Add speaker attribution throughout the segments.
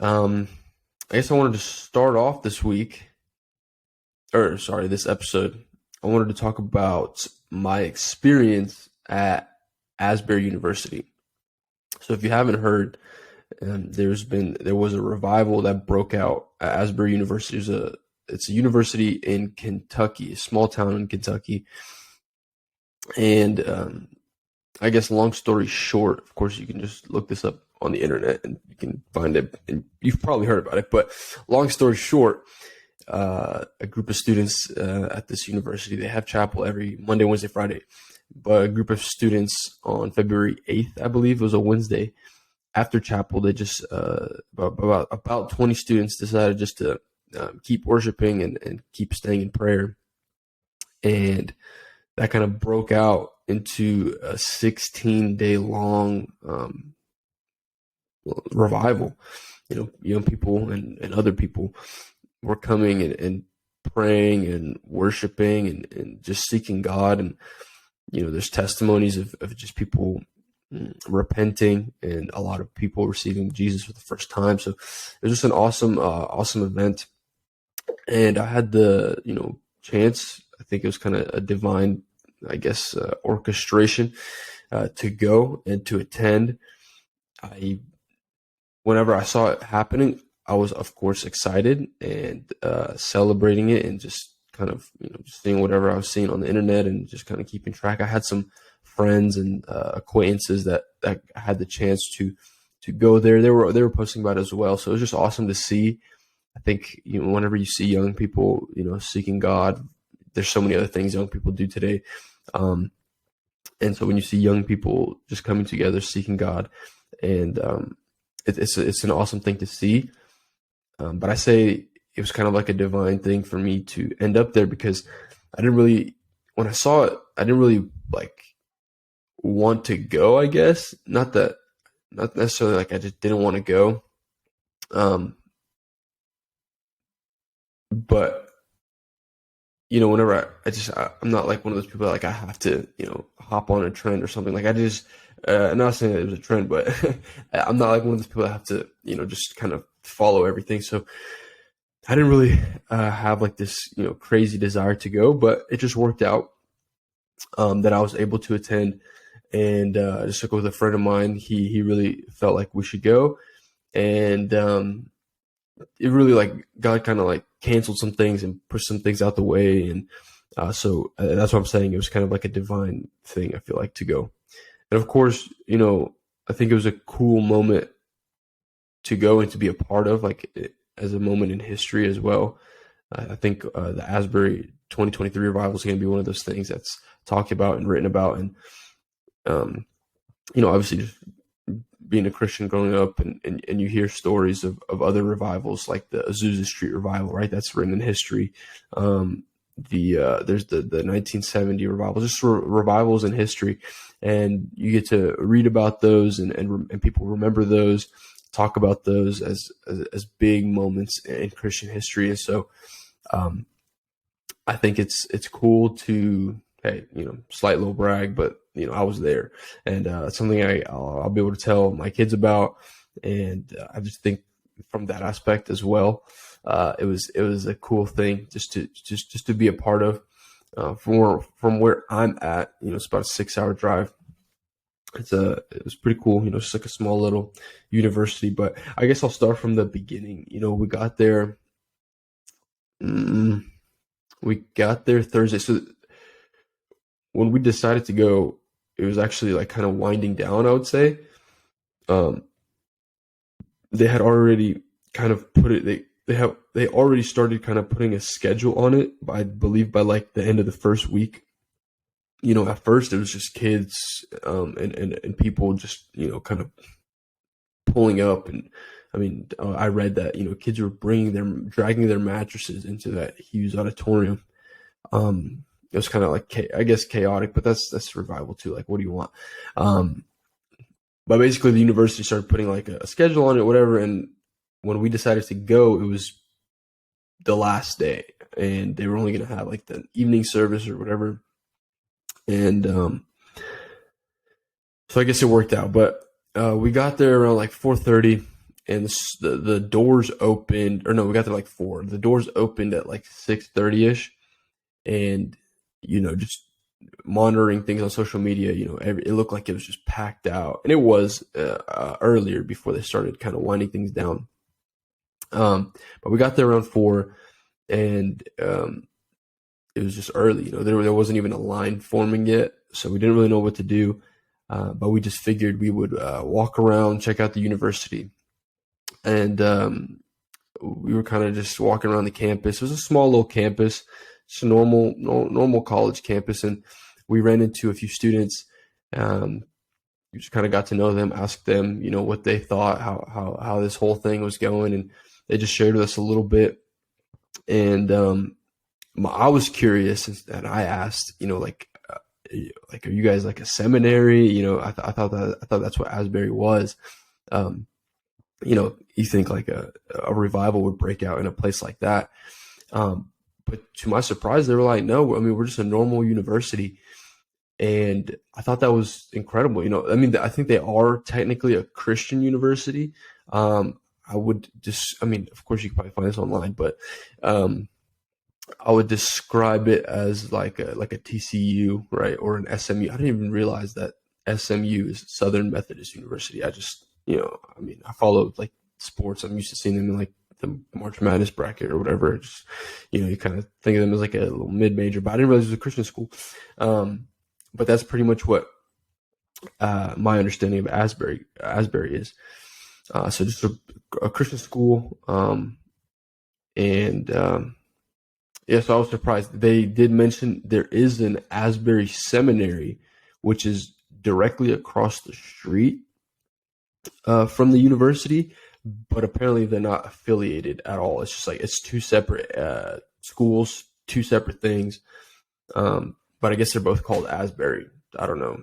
Speaker 1: Um, I guess I wanted to start off this episode. I wanted to talk about my experience at Asbury University. So if you haven't heard, there was a revival that broke out at Asbury University. It's a university in Kentucky, a small town in Kentucky, and I guess long story short, of course, you can just look this up on the internet and you can find it, and you've probably heard about it. But long story short, a group of students at this university, they have chapel every Monday, Wednesday, Friday. But a group of students on February 8th, I believe it was a Wednesday, after chapel, they just about 20 students decided just to keep worshiping and keep staying in prayer, and that kind of broke out into a 16-day long revival. Young people and other people were coming and praying and worshiping and just seeking God. And there's testimonies of just people repenting and a lot of people receiving Jesus for the first time. So it was just an awesome event. And I had the chance. I think it was kind of a divine, I guess, orchestration to go and to attend. Whenever I saw it happening, I was of course excited and celebrating it, and just kind of just seeing whatever I was seeing on the internet and just kind of keeping track. I had some friends and acquaintances that had the chance to go there. They were posting about it as well. So it was just awesome to see. I think whenever you see young people seeking God, there's so many other things young people do today. And so when you see young people just coming together, seeking God, and it's an awesome thing to see. But I say it was kind of like a divine thing for me to end up there, because when I saw it, I didn't really like want to go, I guess. Not necessarily like I just didn't want to go. But whenever I'm not like one of those people that, like, I have to, hop on a trend or something. Like, I'm not saying that it was a trend, but I'm not like one of those people that have to, just kind of follow everything. So I didn't really have like this, crazy desire to go, but it just worked out that I was able to attend. And I just took it with a friend of mine. He really felt like we should go. And it really, like, God kind of like canceled some things and pushed some things out the way. And so that's what I'm saying. It was kind of like a divine thing, I feel like, to go. And of course, I think it was a cool moment to go and to be a part of, like, as a moment in history as well. I think the Asbury 2023 revival is going to be one of those things that's talked about and written about. And, obviously just being a Christian growing up, and you hear stories of other revivals, like the Azusa Street revival, right? That's written in history. There's the 1970 revival, just revivals in history. And you get to read about those, and people remember those, talk about those as big moments in Christian history. And so I think it's cool to, hey, slight little brag, but I was there, and it's something I'll be able to tell my kids about. And I just think from that aspect as well, it was a cool thing just to be a part of. From where I'm at, it's about a 6-hour drive. It was pretty cool, just like a small little university. But I guess I'll start from the beginning. We got there. We got there Thursday. So when we decided to go, it was actually like kind of winding down, I would say. They had already kind of put it. They already started kind of putting a schedule on it. I believe by like the end of the first week. At first it was just kids and people just kind of pulling up. And I mean, I read that kids were dragging their mattresses into that huge auditorium. It was kind of like, I guess, chaotic, but that's revival too. Like, what do you want? But basically the university started putting like a schedule on it, whatever. And when we decided to go, it was the last day, and they were only going to have like the evening service or whatever. And so I guess it worked out. But we got there around like 4:30, and the doors opened, or no, we got there like 4. The doors opened at like 6:30ish, and just monitoring things on social media, it looked like it was just packed out, and it was earlier before they started kind of winding things down. But we got there around 4, and it was just early. There wasn't even a line forming yet, so we didn't really know what to do. But we just figured we would walk around, check out the university, and we were kind of just walking around the campus. It was a small little campus. It's a normal college campus, and we ran into a few students. We just kind of got to know them, asked them, what they thought, how this whole thing was going, and they just shared with us a little bit. And I was curious, and I asked, are you guys like a seminary? I thought that's what Asbury was. You think like a revival would break out in a place like that. But to my surprise, they were like, no, we're just a normal university. And I thought that was incredible. I think they are technically a Christian university. I would of course you can probably find this online, but I would describe it as like a TCU, right? Or an SMU. I didn't even realize that SMU is Southern Methodist University. I just, I follow like sports. I'm used to seeing them in like the March Madness bracket or whatever. Just, you kind of think of them as like a little mid-major, but I didn't realize it was a Christian school. But that's pretty much what my understanding of Asbury is. So just a Christian school. So I was surprised. They did mention there is an Asbury Seminary, which is directly across the street from the university, but apparently they're not affiliated at all. It's just like it's 2 separate schools, 2 separate things. But I guess they're both called Asbury. I don't know.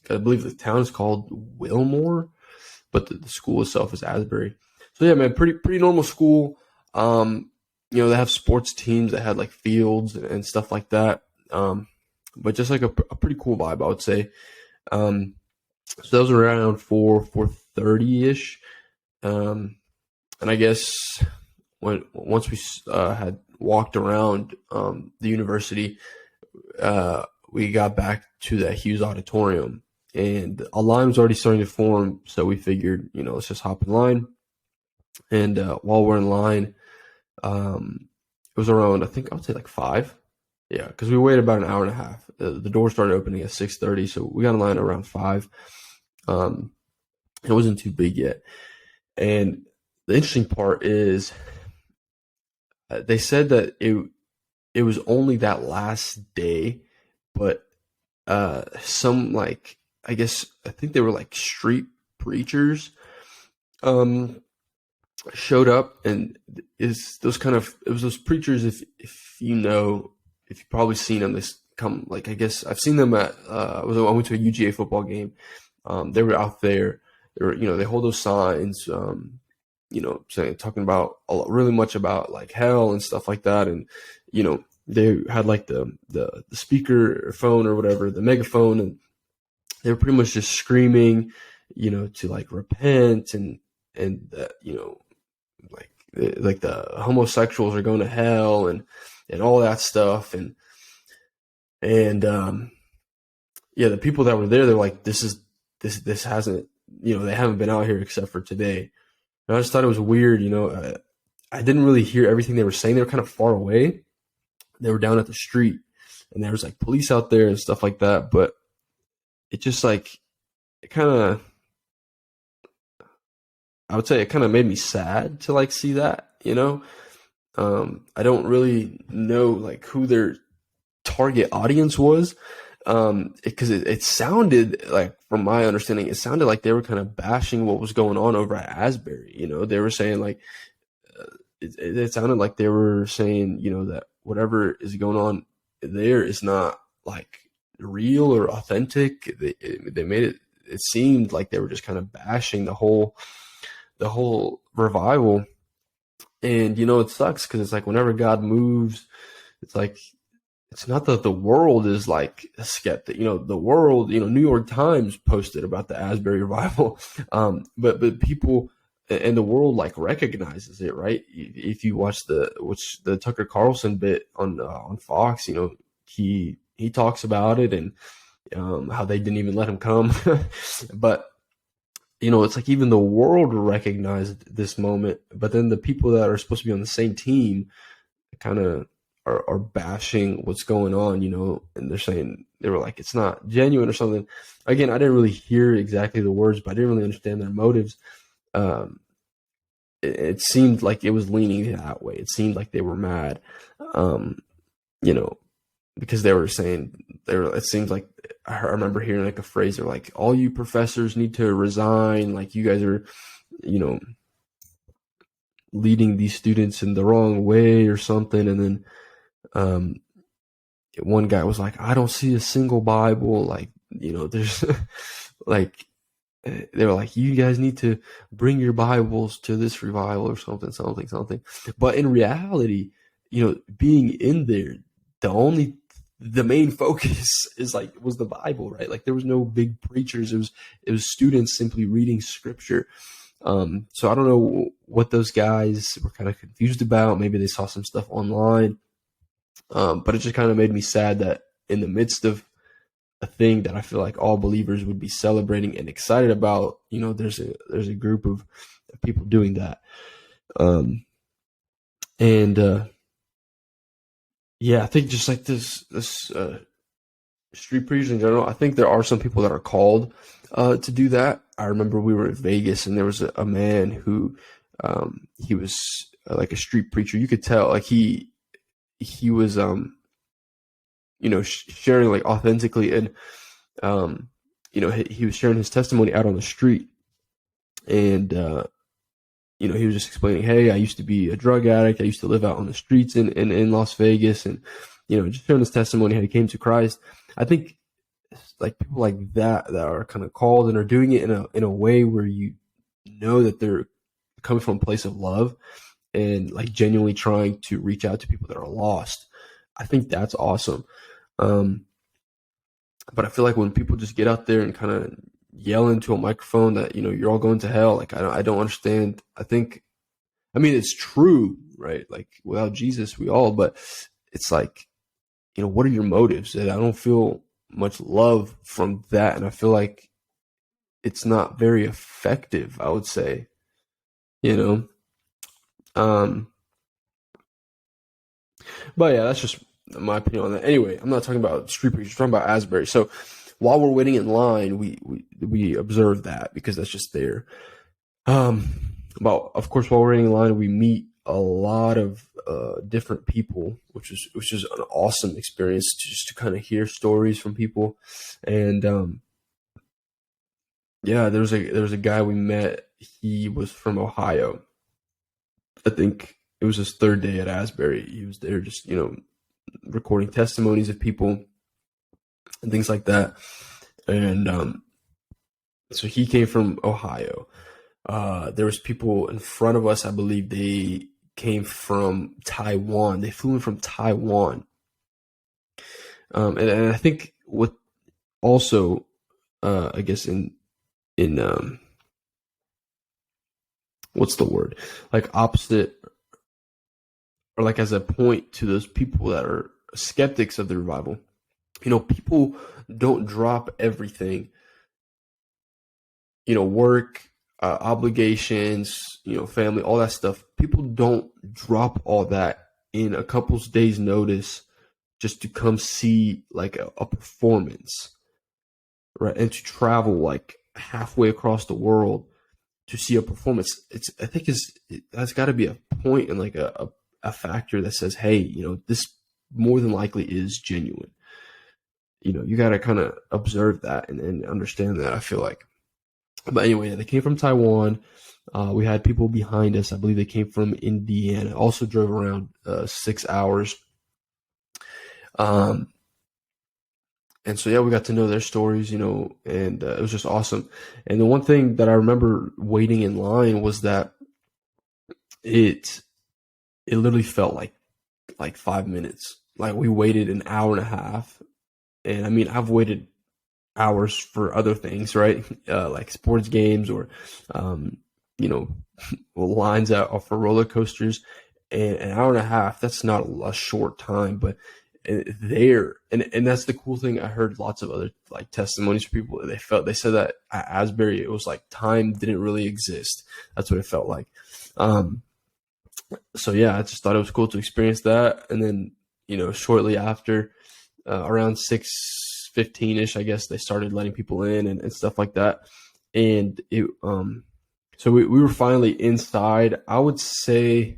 Speaker 1: I believe the town is called Wilmore, but the school itself is Asbury. So yeah, man, pretty normal school. They have sports teams that had like fields and stuff like that. But just like a pretty cool vibe, I would say. So that was around 4:30ish. And I guess once we had walked around the university, we got back to that Hughes Auditorium, and a line was already starting to form. So we figured, let's just hop in line. And while we're in line, it was around, I think I would say like 5. Yeah, because we waited about an hour and a half. The door started opening at 6:30, so we got in line around 5. It wasn't too big yet. And the interesting part is they said that it was only that last day, but some like, I think they were like street preachers showed up, and it was those preachers, if you've probably seen them, they come, like, I guess I've seen them at I went to a UGA football game. They were out there. They were, they hold those signs, talking about really much about like hell and stuff like that. And, they had like the speaker phone or whatever, the megaphone, and they were pretty much just screaming, to like repent and like the homosexuals are going to hell and all that stuff. And the people that were there, they're like, this hasn't, they haven't been out here except for today. And I just thought it was weird. I didn't really hear everything they were saying. They were kind of far away. They were down at the street, and there was like police out there and stuff like that. But it just like, I would say it kind of made me sad to like see that, I don't really know like who their target audience was, because it sounded like, from my understanding, it sounded like they were kind of bashing what was going on over at Asbury. They were saying like, it sounded like they were saying, that whatever is going on there is not like real or authentic. They made it seemed like they were just kind of bashing the whole revival. And it sucks, because it's like whenever God moves, it's like, it's not that the world is like a skeptic. The world, New York Times posted about the Asbury revival, but people and the world like recognizes it, right? If you watch the Tucker Carlson bit on Fox, he talks about it, and how they didn't even let him come. But it's like even the world recognized this moment, but then the people that are supposed to be on the same team kind of are bashing what's going on, and they're saying, they were like, it's not genuine or something. Again, I didn't really hear exactly the words, but I didn't really understand their motives. It seemed like it was leaning that way. It seemed like they were mad, because they were saying, it seems like I remember hearing like a phrase, they're like, all you professors need to resign, like you guys are, leading these students in the wrong way or something. And then one guy was like, I don't see a single Bible, like, there's like, they were like, you guys need to bring your Bibles to this revival or something. But in reality, being in there, the main focus was the Bible, right? Like there was no big preachers. It was students simply reading scripture. So I don't know what those guys were kind of confused about. Maybe they saw some stuff online. But it just kind of made me sad that in the midst of a thing that I feel like all believers would be celebrating and excited about, there's a group of people doing that. Yeah, I think just like this street preachers in general, I think there are some people that are called to do that. I remember we were in Vegas and there was a man who he was like a street preacher. You could tell like he was sharing like authentically, and he was sharing his testimony out on the street, and he was just explaining, hey, I used to be a drug addict, I used to live out on the streets in Las Vegas, and just sharing his testimony how he came to Christ. I think like people like that are kind of called and are doing it in a way where that they're coming from a place of love and like genuinely trying to reach out to people that are lost. I think that's awesome. But I feel like when people just get out there and kind of yell into a microphone that, you're all going to hell, like I don't understand. I mean, it's true, right? Like without Jesus, but it's like, what are your motives? And I don't feel much love from that. And I feel like it's not very effective, I would say, but yeah, that's just my opinion on that. Anyway, I'm not talking about street preachers. I'm talking about Asbury. So while we're waiting in line, we observe that because that's just there. But of course, while we're waiting in line, we meet a lot of different people, which is an awesome experience to kind of hear stories from people. And yeah, there was a guy we met. He was from Ohio. I think it was his third day at Asbury. He was there just recording testimonies of people and things like that. And so he came from Ohio. There was people in front of us. I believe they came from Taiwan. They flew in from Taiwan. And I think what also, I guess in what's the word? Like opposite, or like as a point to those people that are skeptics of the revival. People don't drop everything, work, obligations, family, all that stuff. People don't drop all that in a couple's days' notice just to come see like a performance, right? And to travel like halfway across the world to see a performance. I think that's got to be a point and like a factor that says, hey, this more than likely is genuine. You got to kind of observe that and understand that, I feel like. But anyway, they came from Taiwan. We had people behind us. I believe they came from Indiana. Also drove around 6 hours. And so, yeah, we got to know their stories, and it was just awesome. And the one thing that I remember waiting in line was that it literally felt like 5 minutes. Like we waited an hour and a half. And I mean, I've waited hours for other things, right? Like sports games or you know, lines out for roller coasters, and an hour and a half, that's not a short time, but there, and that's the cool thing. I heard lots of other like testimonies from people. They said that at Asbury, it was like time didn't really exist. That's what it felt like. Um, so yeah, I just thought it was cool to experience that. And then, shortly after, around 6:15 ish, I guess they started letting people in and stuff like that. And so we were finally inside. I would say,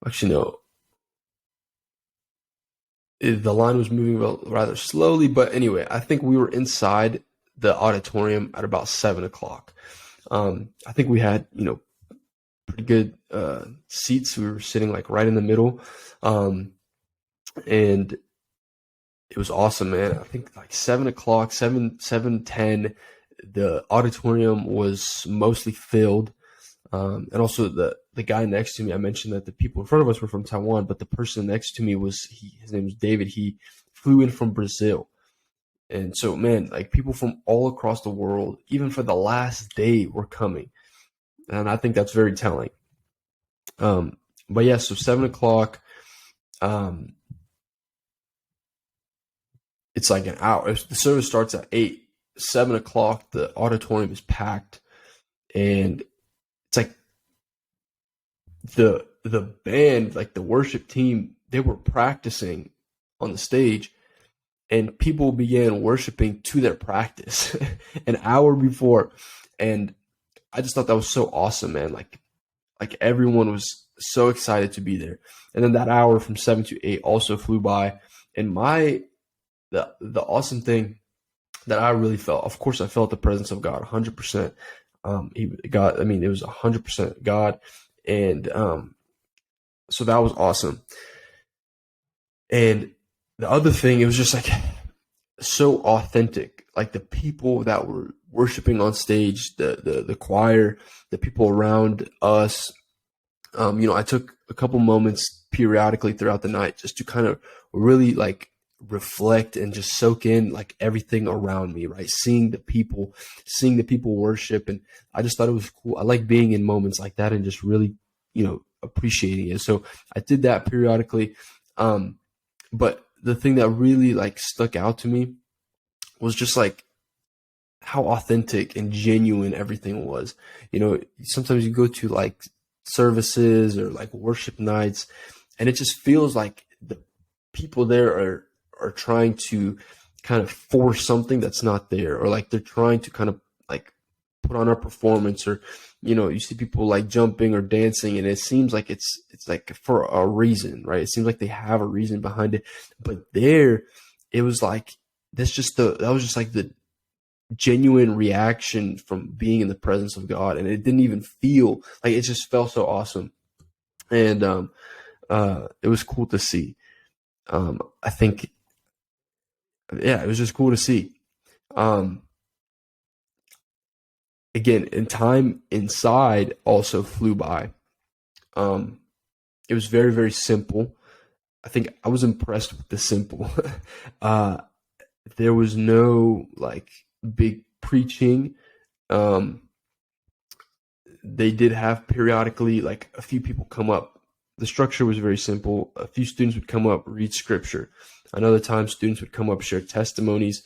Speaker 1: actually, no, the line was moving rather slowly, but anyway, I think we were inside the auditorium at about 7 o'clock. I think we had, pretty good seats. We were sitting like right in the middle. And it was awesome, man. I think like 7 o'clock, 7:10, the auditorium was mostly filled. And also the guy next to me, I mentioned that the people in front of us were from Taiwan, but the person next to me his name was David. He flew in from Brazil. And so, man, like people from all across the world, even for the last day, were coming. And I think that's very telling. But yeah, so 7 o'clock, it's like an hour. The service starts at 8. 7 o'clock, the auditorium is packed, and it's like the band, like the worship team, they were practicing on the stage, and people began worshiping to their practice an hour before, and I just thought that was so awesome, man. Like everyone was so excited to be there, and then that hour from 7 to 8 also flew by, and the awesome thing that I really felt, of course, I felt the presence of God 100%. God, I mean, it was 100% God. And so that was awesome. And the other thing, it was just like so authentic. Like the people that were worshiping on stage, the choir, the people around us. I took a couple moments periodically throughout the night just to kind of really like reflect and just soak in like everything around me, right? Seeing the people worship. And I just thought it was cool. I like being in moments like that and just really, appreciating it. So I did that periodically. But the thing that really like stuck out to me was just like how authentic and genuine everything was. Sometimes you go to like services or like worship nights, and it just feels like the people there are trying to kind of force something that's not there, or like they're trying to kind of like put on a performance, or you see people like jumping or dancing, and it seems like it's like for a reason, right? It seems like they have a reason behind it. But there, it was like that was just like the genuine reaction from being in the presence of God, and it didn't even feel like, it just felt so awesome. And it was cool to see. I think, yeah, it was just cool to see. Um, Again, and time inside also flew by. It was very, very simple. I think I was impressed with the simple. uh, there was no like big preaching. Um, they did have periodically like a few people come up. The structure was very simple. A few students would come up, read scripture. Another time, students would come up, share testimonies.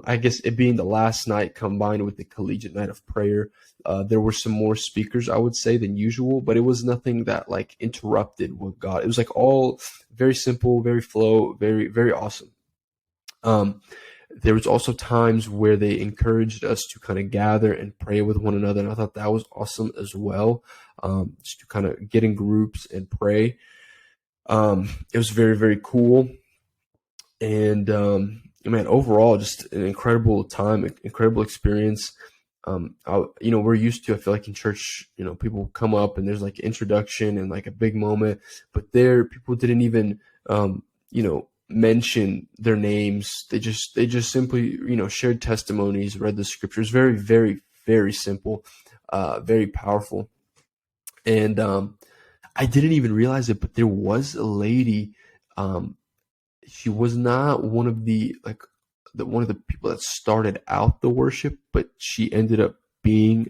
Speaker 1: I guess it being the last night combined with the collegiate night of prayer, there were some more speakers, I would say, than usual, but it was nothing that like interrupted with God. It was like all very simple, very flow, very, very awesome. There was also times where they encouraged us to kind of gather and pray with one another, and I thought that was awesome as well, just to kind of get in groups and pray. It was very, very cool. And man, overall, just an incredible time, incredible experience. We're used to, I feel like in church, people come up and there's like introduction and like a big moment, but there, people didn't even, mention their names. They just simply, shared testimonies, read the scriptures. Very, very, very simple, very powerful. And I didn't even realize it, but there was a lady. She was not one of one of the people that started out the worship, but she ended up being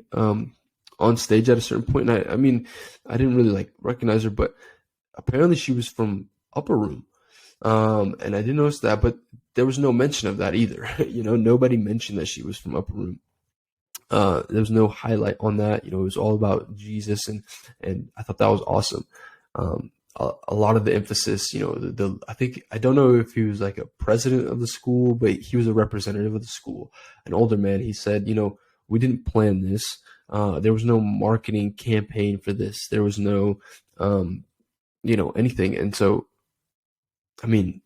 Speaker 1: on stage at a certain point. And I mean, I didn't really like recognize her, but apparently she was from Upper Room. And I didn't notice that, but there was no mention of that either. Nobody mentioned that she was from Upper Room. There was no highlight on that. It was all about Jesus, and I thought that was awesome. A lot of the emphasis, I think, I don't know if he was like a president of the school, but he was a representative of the school, an older man. He said, we didn't plan this. There was no marketing campaign for this. There was no, anything. And so, I mean,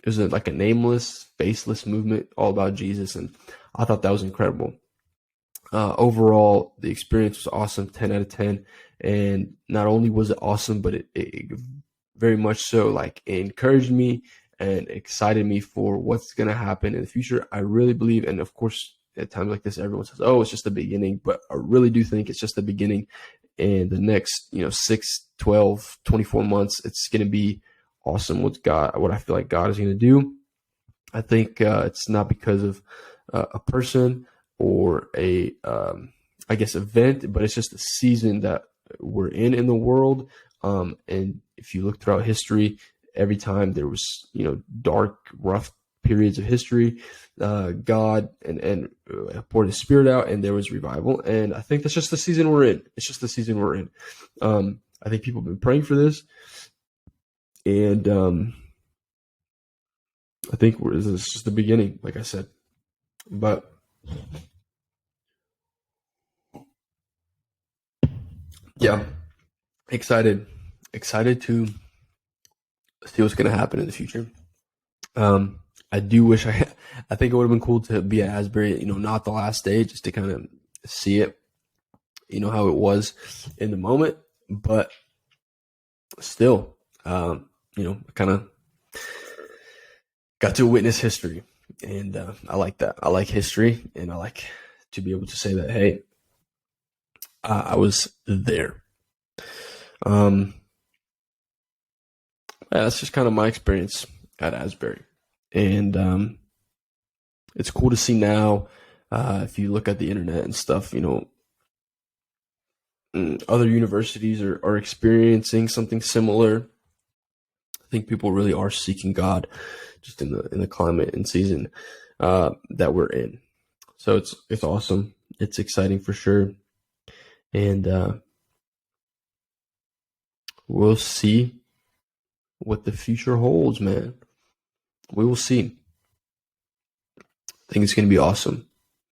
Speaker 1: it was like a nameless, faceless movement all about Jesus. And I thought that was incredible. Overall, the experience was awesome, 10 out of 10. And not only was it awesome, but it very much so like it encouraged me and excited me for what's going to happen in the future. I really believe, and of course, at times like this, everyone says, oh, it's just the beginning, but I really do think it's just the beginning. And the next, 6, 12, 24 months, it's going to be awesome what I feel like God is going to do. I think it's not because of a person or a, I guess, event, but it's just a season that we're in the world. And if you look throughout history, every time there was, dark, rough periods of history, God and poured His Spirit out, and there was revival. And I think that's just the season we're in. It's just the season we're in. I think people have been praying for this, and I think this is just the beginning, like I said. But yeah, excited to see what's going to happen in the future. I do wish I think it would have been cool to be at Asbury, not the last day, just to kind of see it, how it was in the moment, but still, kind of got to witness history, and I like that. I like history, and I like to be able to say that, hey, I was there. Yeah, that's just kind of my experience at Asbury. And it's cool to see now, if you look at the internet and stuff, other universities are experiencing something similar. I think people really are seeking God just in the climate and season that we're in. So it's awesome. It's exciting for sure. And we'll see what the future holds, man. We will see. I think it's going to be awesome.